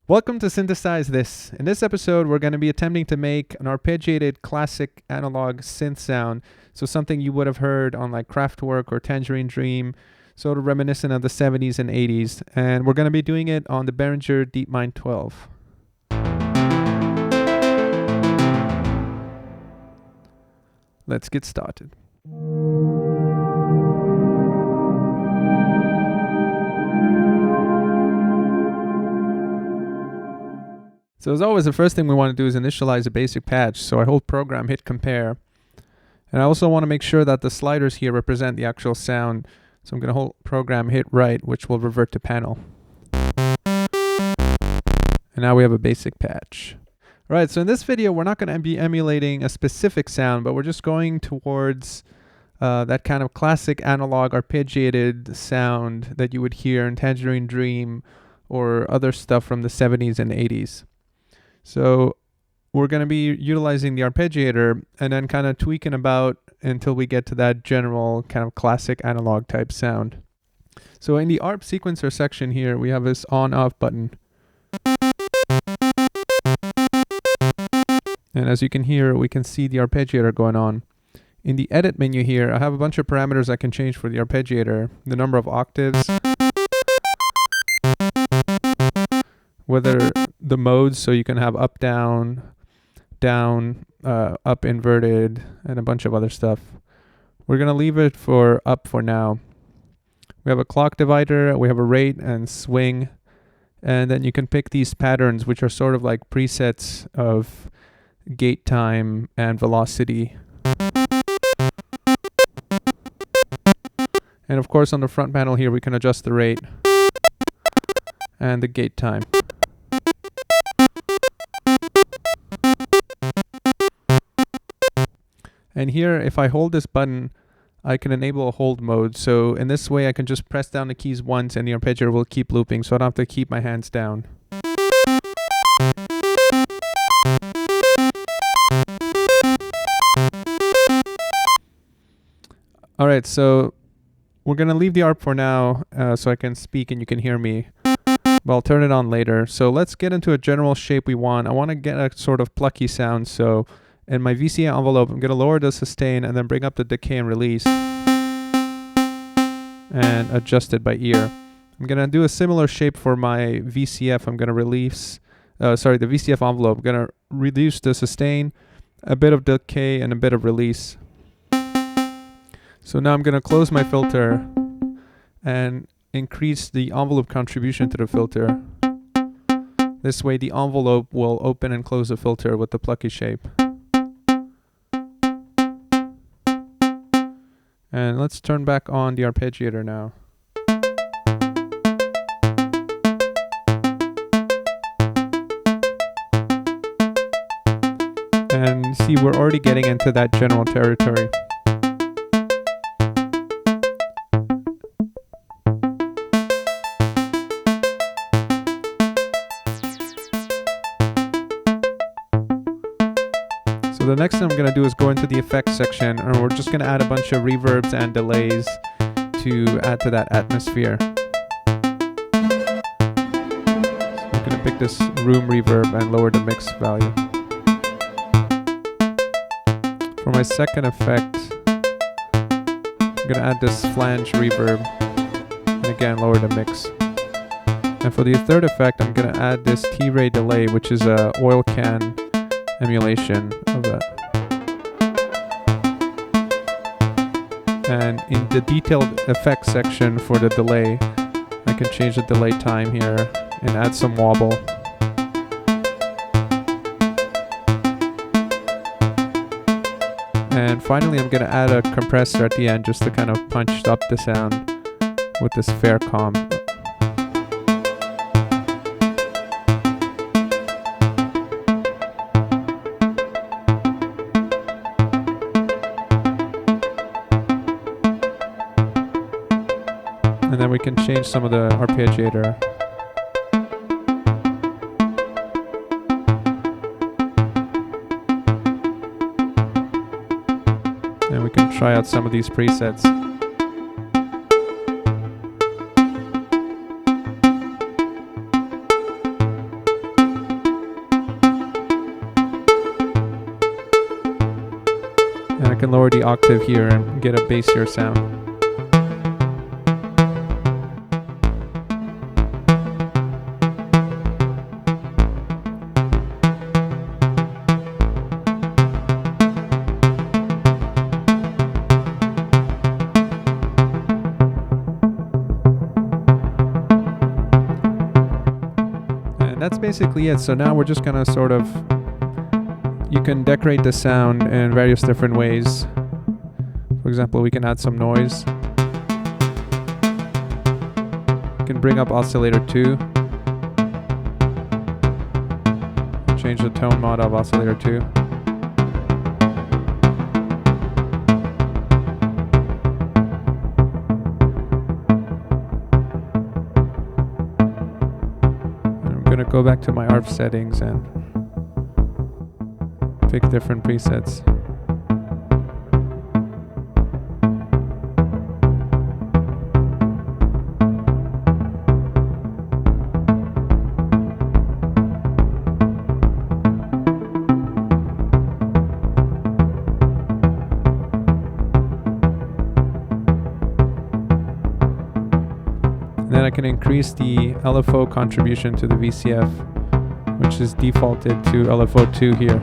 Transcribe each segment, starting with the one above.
Welcome to Synthesize This. In this episode, we're going to be attempting to make an arpeggiated classic analog synth sound. So something you would have heard on like Kraftwerk or Tangerine Dream, sort of reminiscent of the 70s and 80s. And we're going to be doing it on the Behringer Deepmind 12. Let's get started. So as always, the first thing we want to do is initialize a basic patch. So I hold program, hit compare. And I also want to make sure that the sliders here represent the actual sound. So I'm going to hold program, hit right, which will revert to panel. And now we have a basic patch. All right, so in this video, we're not going to be emulating a specific sound, but we're just going towards that kind of classic analog arpeggiated sound that you would hear in Tangerine Dream or other stuff from the 70s and 80s. So we're going to be utilizing the arpeggiator and then kind of tweaking about until we get to that general kind of classic analog type sound. So in the ARP Sequencer section here, we have this on-off button. And as you can hear, we can see the arpeggiator going on. In the edit menu here, I have a bunch of parameters I can change for the arpeggiator. The number of octaves, whether the modes, so you can have up, down, up, inverted, and a bunch of other stuff. We're going to leave it for up for now. We have a clock divider, we have a rate and swing, and then you can pick these patterns, which are sort of like presets of gate time and velocity. And of course on the front panel here we can adjust the rate and the gate time. And here, if I hold this button, I can enable a hold mode. So in this way, I can just press down the keys once and the arpeggiator will keep looping, so I don't have to keep my hands down. All right, so we're going to leave the ARP for now so I can speak and you can hear me. But I'll turn it on later. So let's get into a general shape we want. I want to get a sort of plucky sound. So in my VCA envelope, I'm going to lower the sustain and then bring up the decay and release and adjust it by ear. I'm going to do a similar shape for my VCF. I'm going to release, the VCF envelope. I'm going to reduce the sustain, a bit of decay, and a bit of release. So now I'm going to close my filter and increase the envelope contribution to the filter. This way the envelope will open and close the filter with the plucky shape. And let's turn back on the arpeggiator now. And see, we're already getting into that general territory. So the next thing I'm going to do is go into the effects section, and we're just going to add a bunch of reverbs and delays to add to that atmosphere. So I'm going to pick this room reverb and lower the mix value. For my second effect, I'm going to add this flange reverb, and again lower the mix. And for the third effect, I'm going to add this T-ray delay, which is a oil can emulation of that. And in the detailed effects section for the delay, I can change the delay time here and add some wobble. And finally, I'm going to add a compressor at the end just to kind of punch up the sound with this fair calm. And then we can change some of the arpeggiator. And we can try out some of these presets. lower the octave here and get a bassier sound. And that's basically it. So now we're just gonna sort of, you can decorate the sound in various different ways. For example, we can add some noise. We can bring up oscillator 2. Change the tone mod of oscillator 2. I'm going to go back to my ARP settings and pick different presets. Then I can increase the LFO contribution to the VCF, which is defaulted to LFO 2 here.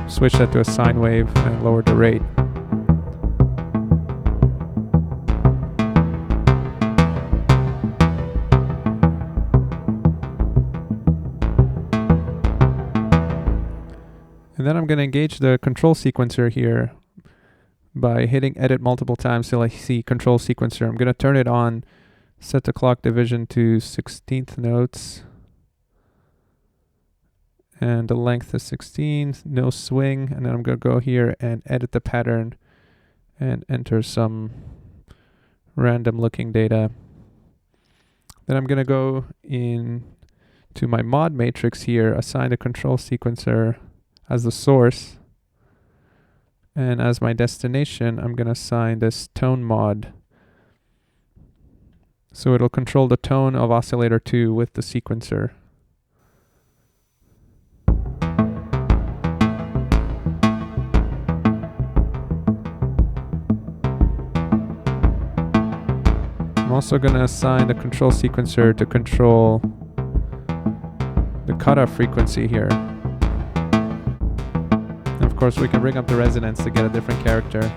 Switch that to a sine wave and lower the rate. And then I'm going to engage the control sequencer here by hitting edit multiple times till I see control sequencer. I'm going to turn it on, set the clock division to 16th notes, and the length is 16, no swing, and then I'm going to go here and edit the pattern and enter some random looking data. Then I'm going to go in to my mod matrix here, assign the control sequencer as the source. And as my destination, I'm going to assign this tone mod. So it'll control the tone of oscillator 2 with the sequencer. I'm also going to assign the control sequencer to control the cutoff frequency here. Of course, we can bring up the resonance to get a different character.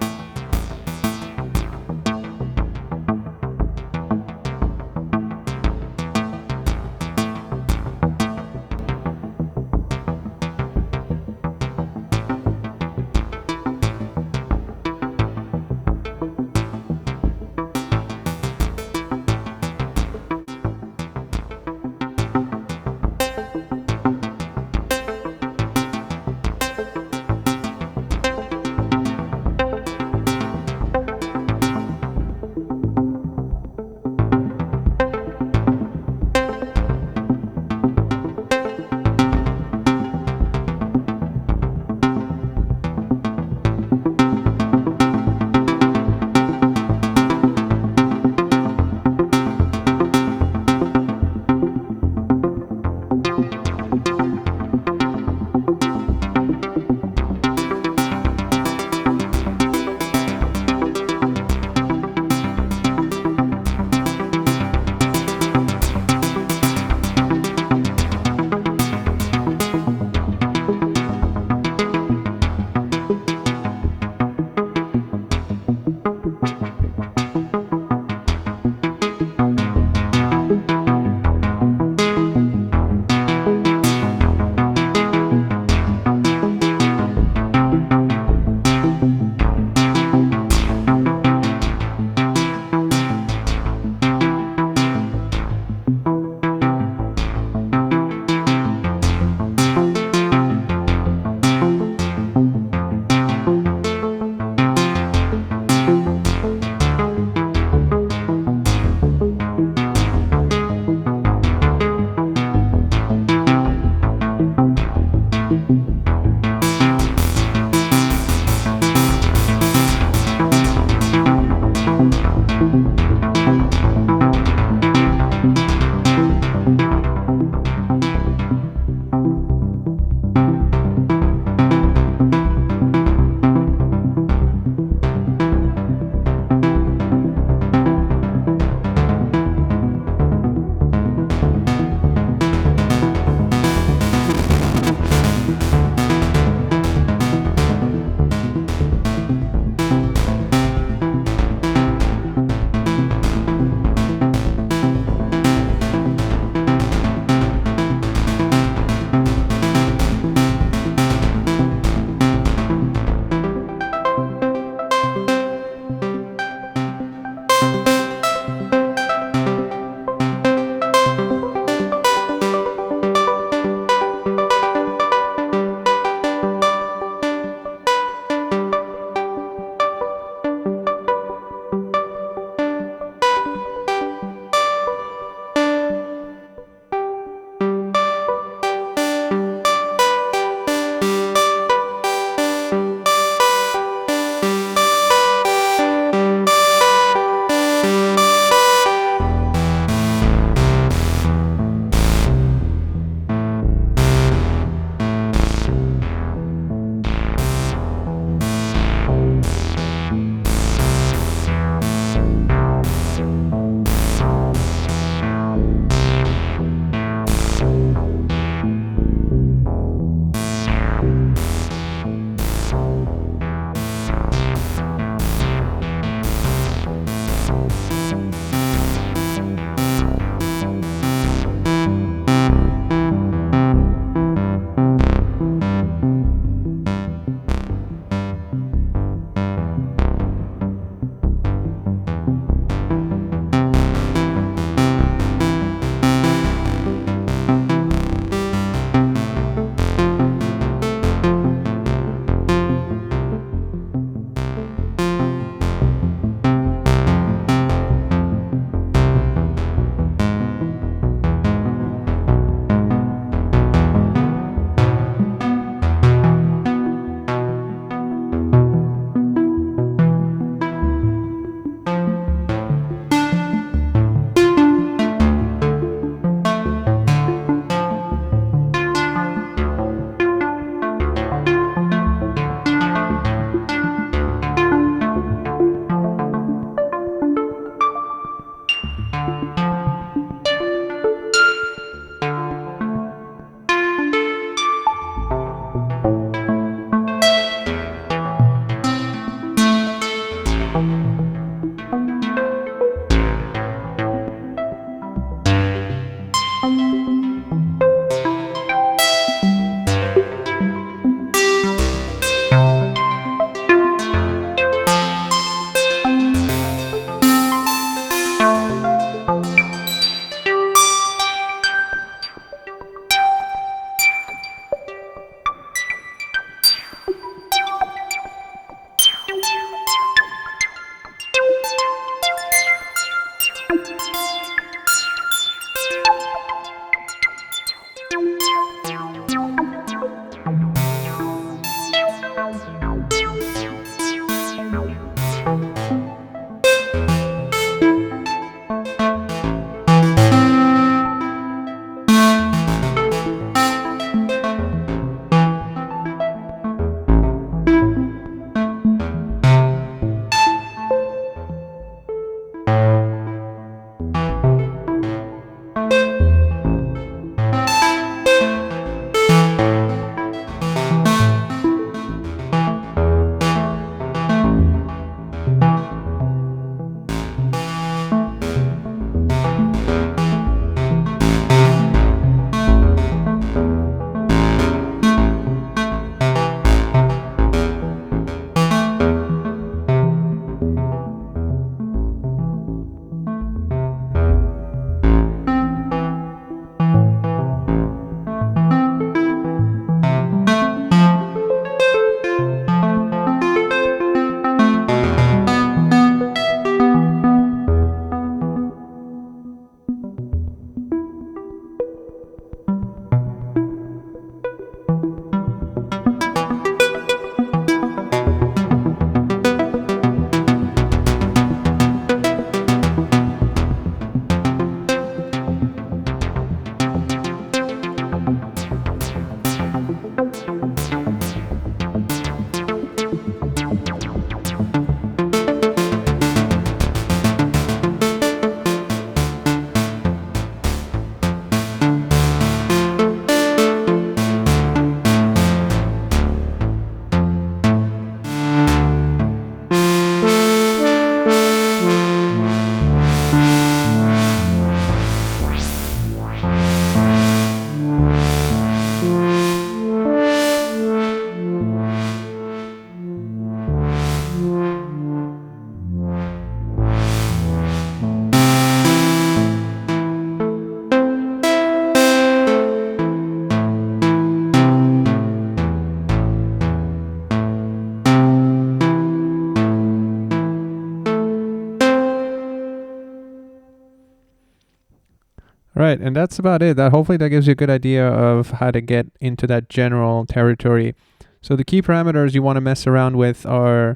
Right, and that's about it. Hopefully that gives you a good idea of how to get into that general territory. So the key parameters you want to mess around with are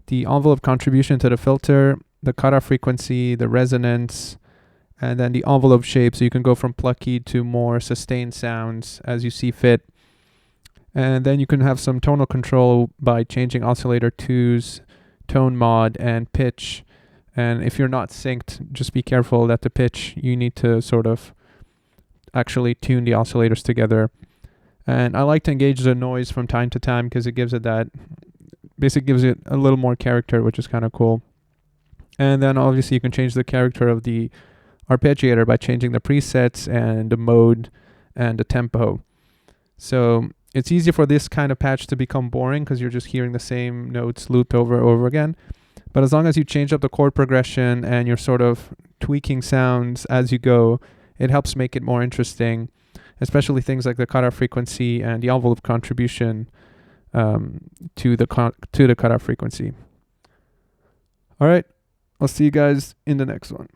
the envelope contribution to the filter, the cutoff frequency, the resonance, and then the envelope shape, so you can go from plucky to more sustained sounds as you see fit. And then you can have some tonal control by changing oscillator 2's tone mod and pitch. And if you're not synced, just be careful that the pitch, you need to sort of actually tune the oscillators together. And I like to engage the noise from time to time because it gives it that, basically gives it a little more character, which is kind of cool. And then obviously you can change the character of the arpeggiator by changing the presets and the mode and the tempo. So it's easy for this kind of patch to become boring because you're just hearing the same notes looped over and over again. But as long as you change up the chord progression and you're sort of tweaking sounds as you go, it helps make it more interesting, especially things like the cutoff frequency and the envelope contribution to the cutoff frequency. All right, I'll see you guys in the next one.